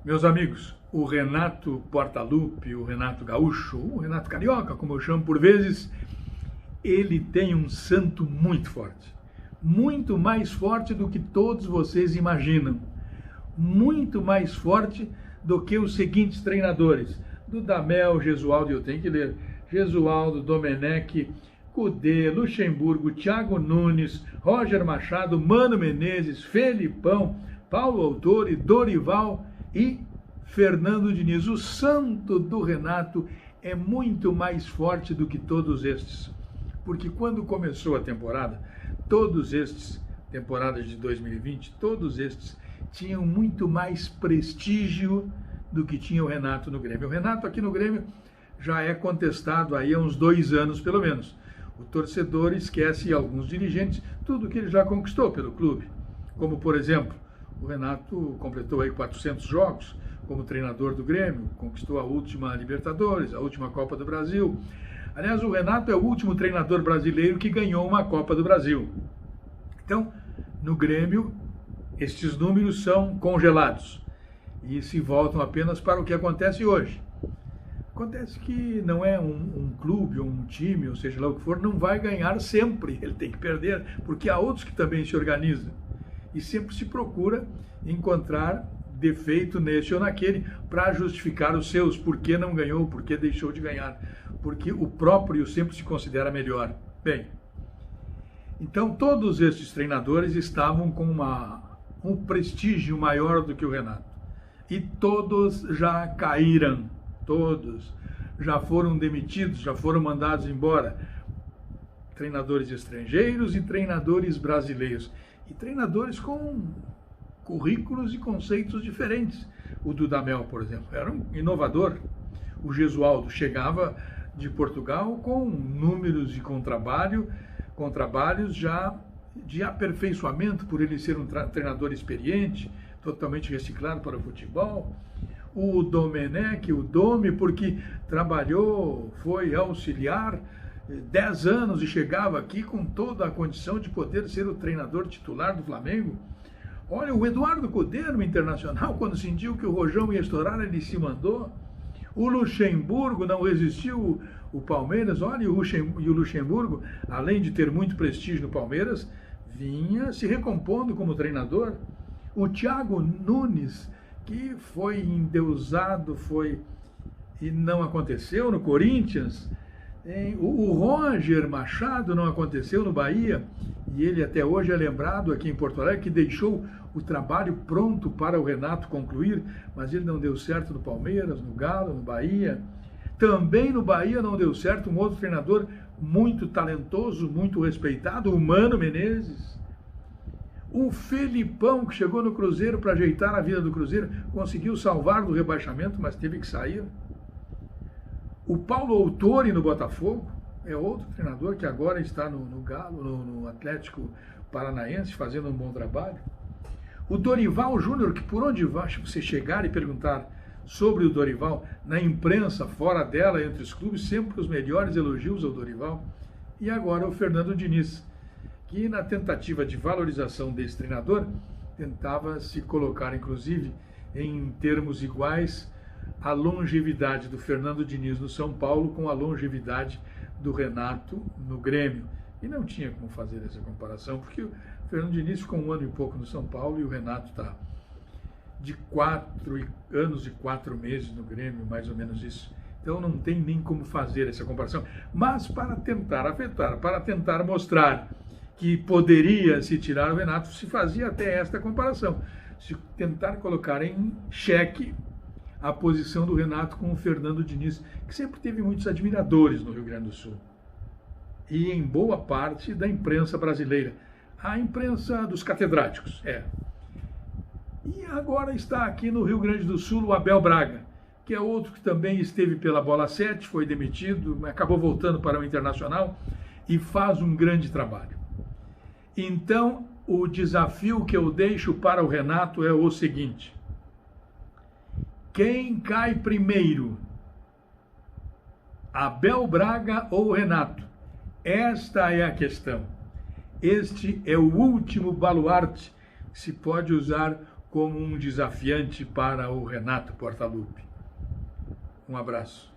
Meus amigos, o Renato Portaluppi, o Renato Gaúcho, o Renato Carioca, como eu chamo por vezes, ele tem um santo muito mais forte do que todos vocês imaginam, muito mais forte do que os seguintes treinadores, Dudamel, Gesualdo, eu tenho que ler, Gesualdo, Domenech, Cudê, Luxemburgo, Thiago Nunes, Roger Machado, Mano Menezes, Felipão, Paulo Autori, Dorival e Fernando Diniz. O santo do Renato é muito mais forte do que todos estes. Porque quando começou a temporada, todos estes, temporada de 2020, todos estes tinham muito mais prestígio do que tinha o Renato no Grêmio. O Renato aqui no Grêmio já é contestado aí há uns 2 anos, pelo menos. O torcedor esquece, e alguns dirigentes, tudo que ele já conquistou pelo clube. Como, por exemplo, o Renato completou aí 400 jogos como treinador do Grêmio, conquistou a última Libertadores, a última Copa do Brasil. Aliás, o Renato é o último treinador brasileiro que ganhou uma Copa do Brasil. Então, no Grêmio, estes números são congelados e se voltam apenas para o que acontece hoje. Acontece que não é um clube ou um time, ou seja lá o que for, não vai ganhar sempre, ele tem que perder, porque há outros que também se organizam. E sempre se procura encontrar defeito nesse ou naquele para justificar os seus, por que não ganhou, por que deixou de ganhar, porque o próprio sempre se considera melhor. Bem, então todos estes treinadores estavam com um prestígio maior do que o Renato. E todos já caíram, todos já foram demitidos, já foram mandados embora. Treinadores estrangeiros e treinadores brasileiros. E treinadores com currículos e conceitos diferentes. O Dudamel, por exemplo, era um inovador. O Gesualdo chegava de Portugal com números e com trabalhos já de aperfeiçoamento, por ele ser um treinador experiente, totalmente reciclado para o futebol. O Domenech, o Domi, porque trabalhou, foi auxiliar 10 anos e chegava aqui com toda a condição de poder ser o treinador titular do Flamengo. Olha, o Eduardo Cudê no Internacional, quando sentiu que o Rojão ia estourar, ele se mandou. O Luxemburgo não resistiu o Palmeiras. Olha, e o Luxemburgo, além de ter muito prestígio no Palmeiras, vinha se recompondo como treinador. O Thiago Nunes, que foi endeusado, e não aconteceu no Corinthians. O Roger Machado não aconteceu no Bahia, e ele até hoje é lembrado aqui em Porto Alegre, que deixou o trabalho pronto para o Renato concluir, mas ele não deu certo no Palmeiras, no Galo, no Bahia. Também no Bahia não deu certo um outro treinador muito talentoso, muito respeitado, o Mano Menezes. O Felipão, que chegou no Cruzeiro para ajeitar a vida do Cruzeiro, conseguiu salvar do rebaixamento, mas teve que sair. O Paulo Autori no Botafogo é outro treinador que agora está no Galo, no Atlético Paranaense, fazendo um bom trabalho. O Dorival Júnior, que por onde você chegar e perguntar sobre o Dorival, na imprensa, fora dela, entre os clubes, sempre os melhores elogios ao Dorival. E agora o Fernando Diniz, que na tentativa de valorização desse treinador, tentava se colocar, inclusive, em termos iguais, a longevidade do Fernando Diniz no São Paulo com a longevidade do Renato no Grêmio. E não tinha como fazer essa comparação, porque o Fernando Diniz ficou 1 ano e pouco no São Paulo e o Renato está de 4 anos e 4 meses no Grêmio, mais ou menos isso. Então não tem nem como fazer essa comparação. Mas para tentar afetar, para tentar mostrar que poderia se tirar o Renato, se fazia até esta comparação. Se tentar colocar em xeque a posição do Renato com o Fernando Diniz, que sempre teve muitos admiradores no Rio Grande do Sul. E em boa parte da imprensa brasileira. A imprensa dos catedráticos, E agora está aqui no Rio Grande do Sul o Abel Braga, que é outro que também esteve pela Bola 7, foi demitido, acabou voltando para o Internacional e faz um grande trabalho. Então, o desafio que eu deixo para o Renato é o seguinte: quem cai primeiro? Abel Braga ou Renato? Esta é a questão. Este é o último baluarte que se pode usar como um desafiante para o Renato Portaluppi. Um abraço.